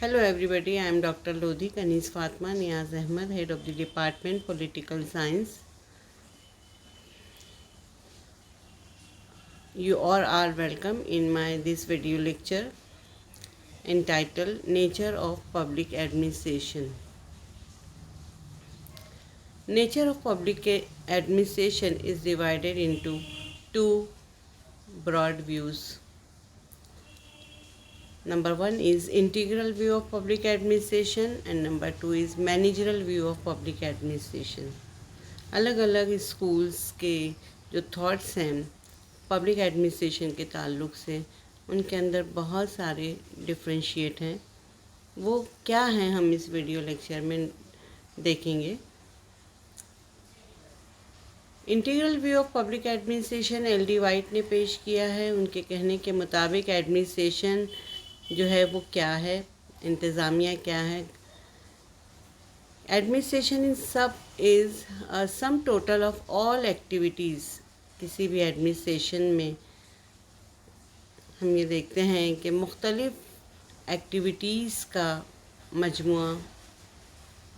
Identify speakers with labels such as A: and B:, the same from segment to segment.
A: Hello everybody, I am Dr. Lodhi Kanis Fatma Niaz Ahmed, Head of the Department Political Science. You all are welcome in my this video lecture entitled Nature of Public Administration. Nature of public administration is divided into two broad views. Number one is integral view of public administration and number two is managerial view of public administration. अलग अलग schools के जो thoughts हैं public administration के ताल्लुक से उनके अंदर बहुत सारे डिफ्रेंशिएट हैं। वो क्या हैं हम इस वीडियो लेक्चर में देखेंगे। Integral view of public administration LD. White ने पेश किया है। उनके कहने के मुताबिक एडमिनिस्ट्रेशन जो है वो क्या है, इंतज़ामिया क्या है। एडमिनिस्ट्रेशन इन सब is sum total of all activities. किसी भी एडमिनिस्ट्रेशन में हम ये देखते हैं कि मुख्तलिफ़ एक्टिविटीज़ का मजमुआ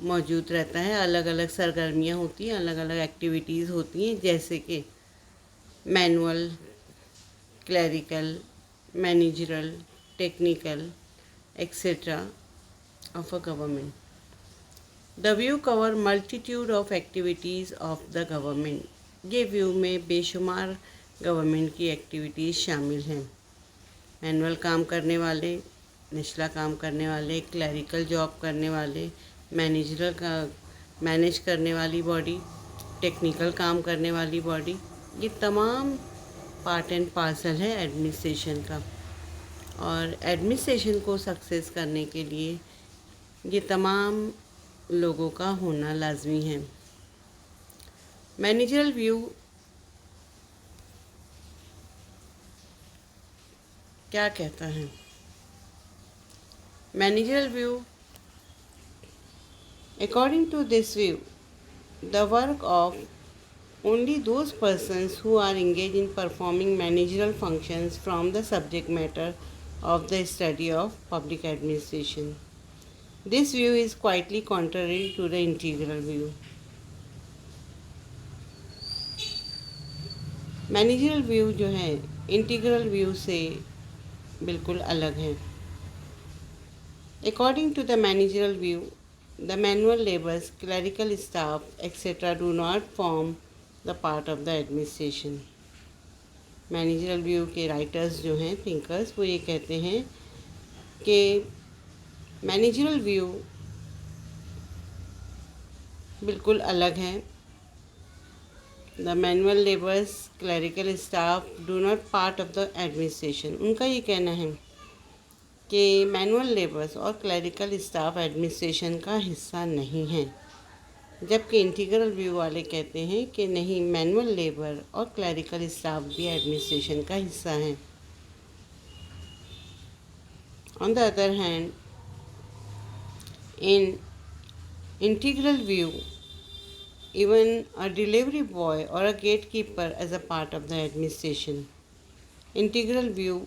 A: मौजूद रहता है। अलग अलग सरगर्मियाँ होती हैं, अलग अलग एक्टिविटीज़ होती हैं, जैसे कि manual, clerical, managerial, technical etcetera of a government. The view cover multitude of activities of the government. ये व्यू में बेशुमार गवर्नमेंट की एक्टिविटीज़ शामिल हैं। मैनुअल काम करने वाले, निचला काम करने वाले, क्लरिकल जॉब करने वाले, मैनेजरल का मैनेज करने वाली बॉडी, टेक्निकल काम करने वाली बॉडी, ये तमाम पार्ट एंड पार्सल है एडमिनिस्ट्रेशन का। और एडमिनिस्ट्रेशन को सक्सेस करने के लिए ये तमाम लोगों का होना लाजमी है। मैनेजरल व्यू क्या कहता है? Managerial view, according to this view, the work of only those persons who are engaged in performing managerial functions from the subject matter of the study of public administration. This view is quietly contrary to the integral view. Managerial view जो है integral view से बिल्कुल अलग है। According to the managerial view, the manual laborers, clerical staff, etc. do not form the part of the administration. Managerial view के writers जो हैं, thinkers, वो ये कहते हैं कि मैनेजरल व्यू बिल्कुल अलग है। The manual labours, clerical staff do not part of the administration. उनका ये कहना है कि मैनुअल लेबर्स और क्लरिकल स्टाफ एडमिनिस्ट्रेशन का हिस्सा नहीं है, जबकि इंटीग्रल व्यू वाले कहते हैं कि नहीं, मैनुअल लेबर और क्लरिकल स्टाफ भी एडमिनिस्ट्रेशन का हिस्सा हैं। On the other hand, in integral view, even a delivery boy or a gatekeeper as a part of the administration. Integral view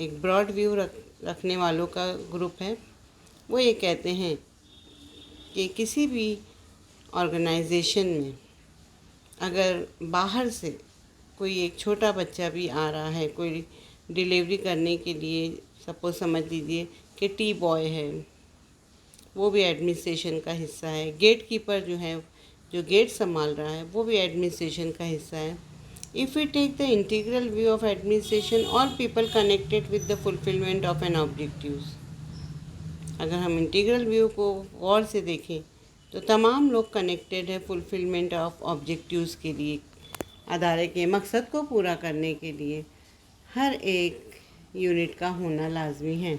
A: एक ब्रॉड व्यू रखने वालों का ग्रुप है। वो ये कहते हैं कि किसी भी ऑर्गेनाइजेशन में अगर बाहर से कोई एक छोटा बच्चा भी आ रहा है, कोई डिलीवरी करने के लिए, सपोज समझ लीजिए कि टी बॉय है, वो भी एडमिनिस्ट्रेशन का हिस्सा है। गेट कीपर जो है, जो गेट संभाल रहा है, वो भी एडमिनिस्ट्रेशन का हिस्सा है। If we take the integral view of administration, all people connected with the fulfilment of an objectives. अगर हम इंटीग्रल व्यू को गौर से देखें तो तमाम लोग कनेक्टेड है फुलफिलमेंट ऑफ ऑब्जेक्टिव्स के लिए, अदारे के मकसद को पूरा करने के लिए हर एक यूनिट का होना लाजमी है।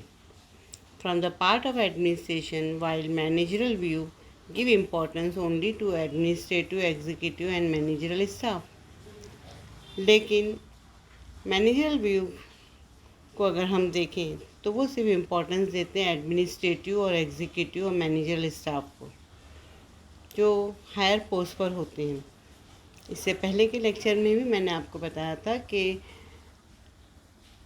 A: From the part of administration, while managerial view give importance only to administrative, executive and managerial staff. लेकिन मैनेजरल व्यू को अगर हम देखें तो वो सिर्फ इम्पोर्टेंस देते हैं एडमिनिस्ट्रेटिव और एग्जीक्यूटिव और मैनेजरल स्टाफ को, जो हायर पोस्ट पर होते हैं। इससे पहले के लेक्चर में भी मैंने आपको बताया था कि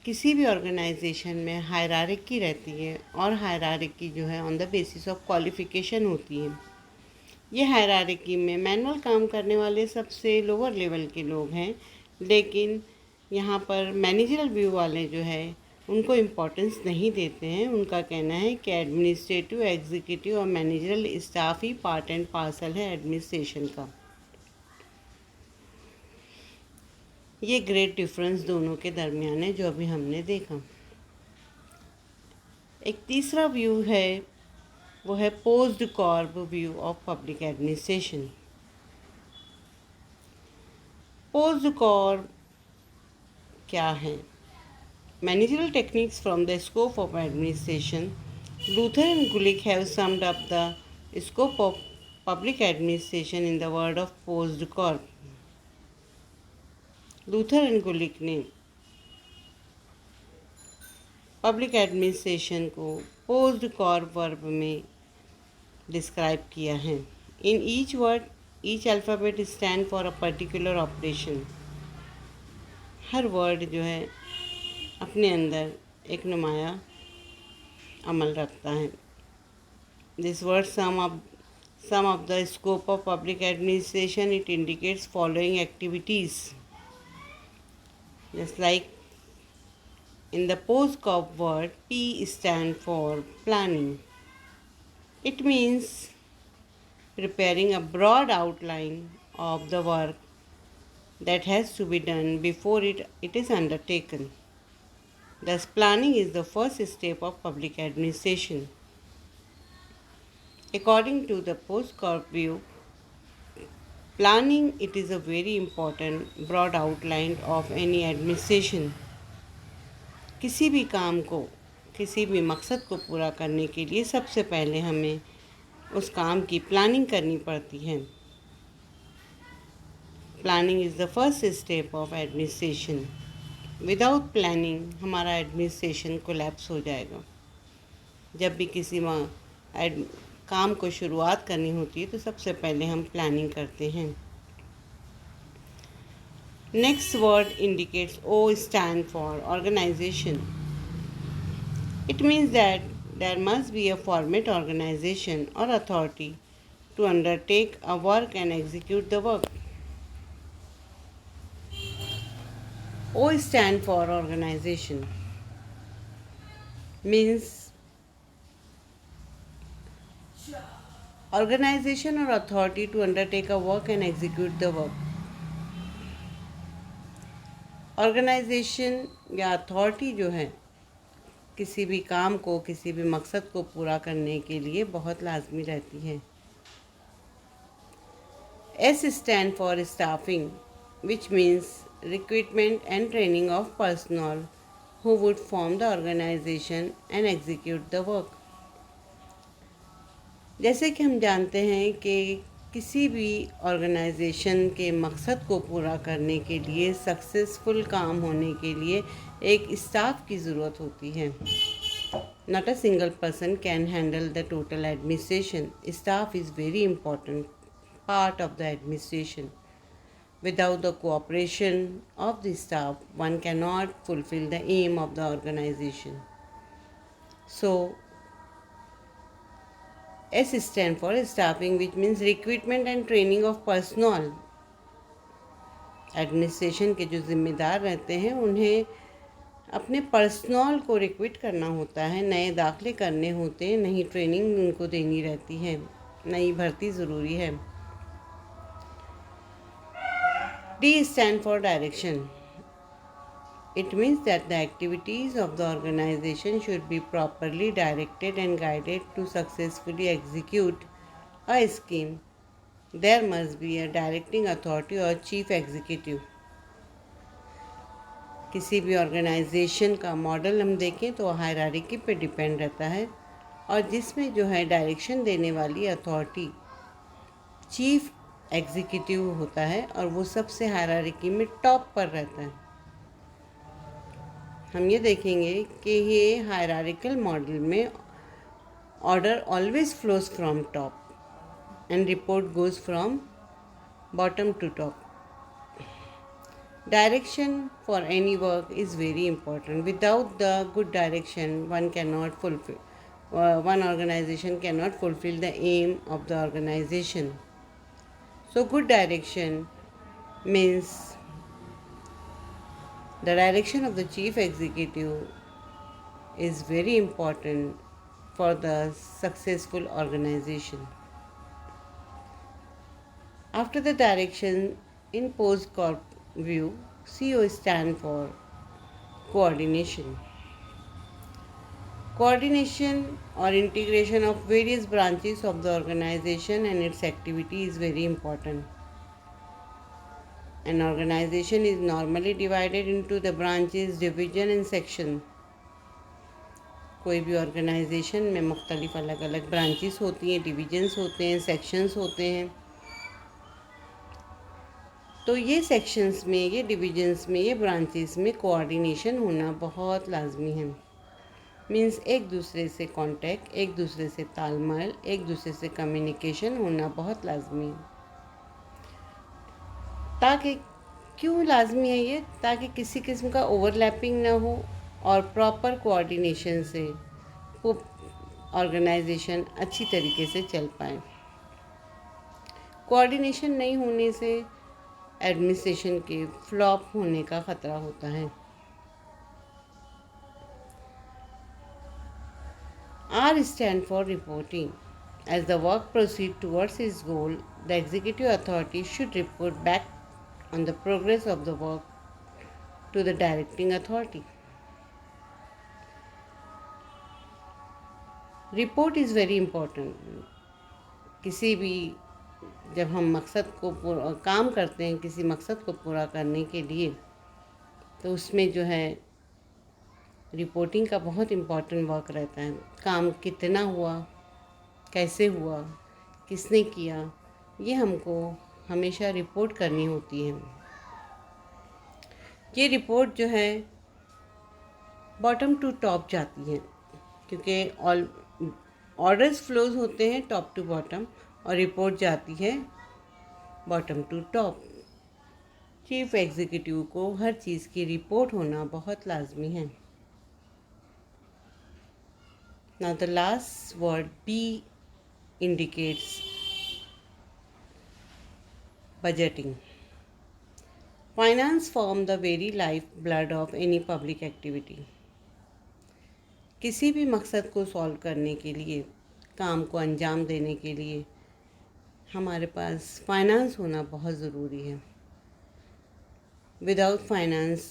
A: किसी भी ऑर्गेनाइजेशन में हायरार्की रहती है और हायरार्की जो है on the basis of qualification होती है। ये हायरार्की में मैनुअल काम करने वाले सबसे लोअर लेवल के लोग हैं, लेकिन यहाँ पर मैनेजरल व्यू वाले जो है उनको इम्पोर्टेंस नहीं देते हैं। उनका कहना है कि एडमिनिस्ट्रेटिव, एग्जीक्यूटिव और managerial staff he part and parcel है एडमिनिस्ट्रेशन का। ये ग्रेट डिफरेंस दोनों के दरमियान है जो अभी हमने देखा। एक तीसरा व्यू है, वो है POSDCORB view of public administration. POSDCORB क्या है? Managerial techniques from the scope of administration, Luther and Gulick have summed up the scope of public administration in the word of POSDCORB. Luther and Gulick ने public administration को POSDCORB verb में describe किया है। In each word each alphabet stand for a particular operation. हर word जो है अपने अंदर एक नुमाया अमल रखता है। This word sum of the scope of public administration, it indicates following activities. Just like in the post-corp word, P stand for planning. It means preparing a broad outline of the work that has to be done before it is undertaken. Thus, planning is the first step of public administration. According to the post-corp view, planning it is a very important broad outline of any administration. किसी भी काम को, किसी भी मकसद को पूरा करने के लिए सबसे पहले हमें उस काम की प्लानिंग करनी पड़ती है। Planning is the first step of administration. Without planning हमारा एडमिनिस्ट्रेशन कोलैप्स हो जाएगा। जब भी किसी काम को शुरुआत करनी होती है तो सबसे पहले हम प्लानिंग करते हैं। Next word indicates O stand for organization. It means that there must be a format, organization or authority to undertake a work and execute the work. O stand for organization means organization or authority to undertake a work and execute the work. Organisation या authority जो है किसी भी काम को, किसी भी मकसद को पूरा करने के लिए बहुत लाजमी रहती है। S stand for staffing, which means recruitment and training of personnel who would form the organisation and execute the work. जैसे कि हम जानते हैं कि किसी भी ऑर्गेनाइजेशन के मकसद को पूरा करने के लिए, सक्सेसफुल काम होने के लिए एक स्टाफ की ज़रूरत होती है। Not a single person can handle the total administration. Staff is very important part of the administration. Without the cooperation of the staff one can not fulfil the aim of the organisation. So S stand for staffing, which means recruitment and training of personnel. Administration के जो ज़िम्मेदार रहते हैं उन्हें अपने personal को recruit करना होता है, नए दाखिले करने होते हैं, नई ट्रेनिंग उनको देनी रहती है, नई भर्ती ज़रूरी है। D stand for direction. It means that the activities of the organization should be properly directed and guided to successfully execute a scheme. There must be a directing authority or chief executive. किसी भी organisation का model हम देखें तो hierarchy पे depend रहता है और जिसमें जो है डायरेक्शन देने वाली अथॉरिटी चीफ एग्जीक्यूटिव होता है और वो सबसे हायरार्की में टॉप पर रहता है। हम ये देखेंगे कि ये हायरार्किकल मॉडल में order always flows from top and report goes from bottom to top. Direction for any work is very important. Without the good direction, one organization cannot fulfill the aim of the organization. So, good direction means the direction of the chief executive is very important for the successful organization. After the direction in post corp view, CO stand for coordination. Coordination or integration of various branches of the organization and its activity is very important. An organization is normally divided into the branches, division and section. कोई भी organisation में मुख्तलिफ अलग अलग branches होती हैं, divisions होते हैं, सेक्शंस होते हैं. तो ये सेक्शंस में, ये डिविजन्स में, ये ब्रांचेस में कोऑर्डिनेशन होना बहुत लाजमी है. मीन्स एक दूसरे से कांटेक्ट, एक दूसरे से तालमेल, एक दूसरे से कम्युनिकेशन होना बहुत लाजमी है. ताकि क्यों लाजमी है ये? ताकि किसी किस्म का ओवरलैपिंग ना हो और प्रॉपर कोऑर्डिनेशन से ऑर्गेनाइजेशन अच्छी तरीके से चल पाए. कोऑर्डिनेशन नहीं होने से एडमिनिस्ट्रेशन के फ्लॉप होने का ख़तरा होता है. R stand for reporting. As the work proceeds towards its goal, the executive authority should report back on the progress of the work to the directing authority. Report is very important. किसी भी जब हम मकसद को काम करते हैं, किसी मकसद को पूरा करने के लिए, तो उसमें जो है रिपोर्टिंग का बहुत इम्पोर्टेंट वर्क रहता है. काम कितना हुआ, कैसे हुआ, किसने किया, ये हमको हमेशा रिपोर्ट करनी होती है. ये रिपोर्ट जो है बॉटम टू टॉप जाती है, क्योंकि ऑर्डर्स फ्लोज होते हैं टॉप टू बॉटम और रिपोर्ट जाती है bottom to top. Chief executive को हर चीज़ की रिपोर्ट होना बहुत लाजमी है. Now the last word B indicates budgeting. Finance form the very lifeblood of any public activity. किसी भी मकसद को सॉल्व करने के लिए, काम को अंजाम देने के लिए हमारे पास फाइनेंस होना बहुत ज़रूरी है. Without finance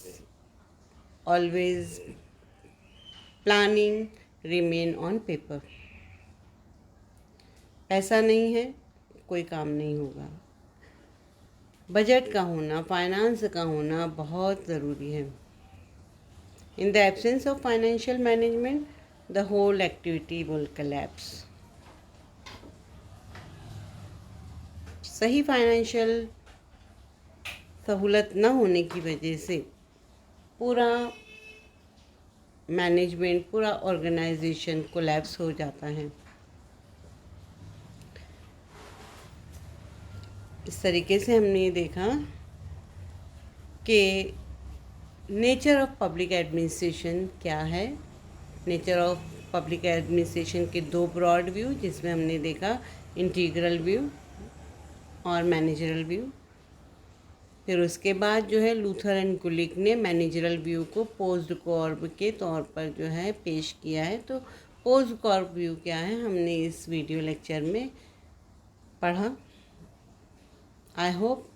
A: always planning remain on paper. पैसा नहीं है, कोई काम नहीं होगा. बजट का होना, फाइनेंस का होना बहुत ज़रूरी है. In the absence of financial management the whole activity will collapse. सही फाइनेंशियल सहूलत न होने की वजह से पूरा मैनेजमेंट, पूरा ऑर्गेनाइजेशन कोलैप्स हो जाता है. इस तरीके से हमने देखा कि नेचर ऑफ पब्लिक एडमिनिस्ट्रेशन क्या है. नेचर ऑफ पब्लिक एडमिनिस्ट्रेशन के दो ब्रॉड व्यू, जिसमें हमने देखा इंटीग्रल व्यू और मैनेजरल व्यू. फिर उसके बाद जो है लूथर एंड गुलिक ने मैनेजरल व्यू को पोस्ट कॉर्प के तौर पर जो है पेश किया है. तो पोस्ट कॉर्प व्यू क्या है, हमने इस वीडियो लेक्चर में पढ़ा. I hope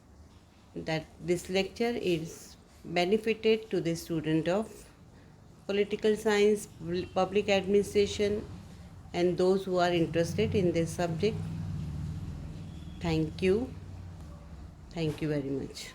A: that this lecture is benefited to the student of political science, public administration and those who are interested in this subject. Thank you very much.